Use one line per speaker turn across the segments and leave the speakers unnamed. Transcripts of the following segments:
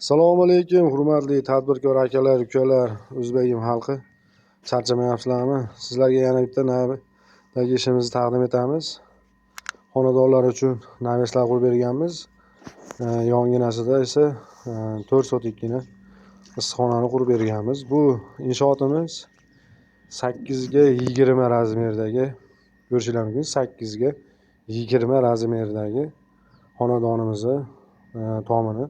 Assalomu alaykum, hurmatli tadbirkor akalar, ukalar, o'zbegim xalqi. Charchamayapsizlarmi? Sizlarga yana bitta navbatdagi ishimizni taqdim etamiz. Xonadonlar uchun naveslar qurib berganmiz. Yonginasida esa 4 sotikgina issiqxonani qurib berganmiz. Bu inshootimiz 8 ga 20 razmerdagi, ko'rishinglar mumkin, 8 ga 20 razmerdagi xonadonimizni tomini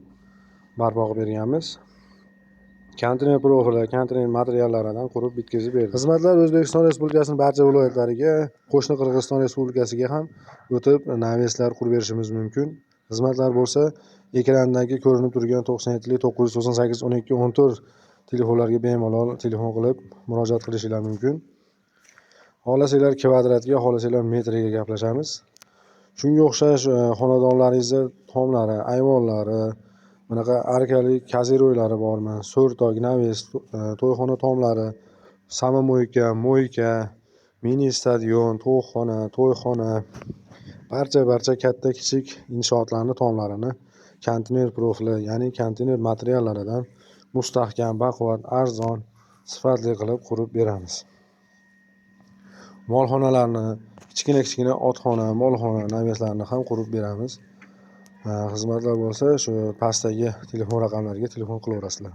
barpo qilib berganmiz. Konteyner profili, konteyner materiallaridan qurib bitkazib berdik. Xizmatlar O'zbekiston Respublikasining barcha viloyatlariga, qo'shni Qirg'iziston Respublikasiga ham o'tib naveslar qurib berishimiz mumkin. Xizmatlar bo'lsa, ekrandagi ko'rinib turgan 97 998 12 14 telefonlarga bemalol telefon qilib murojaat qilishinglar mumkin. Xohlasanglar kvadratga, xohlasanglar metriga gaplashamiz. Shunga o'xshash xonadonlaringizni tomlari, ayvonlari, bunaqa arkali kazeroylari bormi? So'rtok, naves, to'yxona tomlari, samomoyka, moyka, mini stadion, to'yxona, barcha katta kichik inshootlarning tomlarini konteyner profili, ya'ni konteyner materiallaridan mustahkam, baquvvat, arzon, sifatli qilib qurib beramiz. Molxonalarni, kichkina otxona, molxona, naveslarni ham qurib beramiz. Xizmatlar bo'lsa, shu pastdagi telefon raqamlariga telefon qilaverasizlar.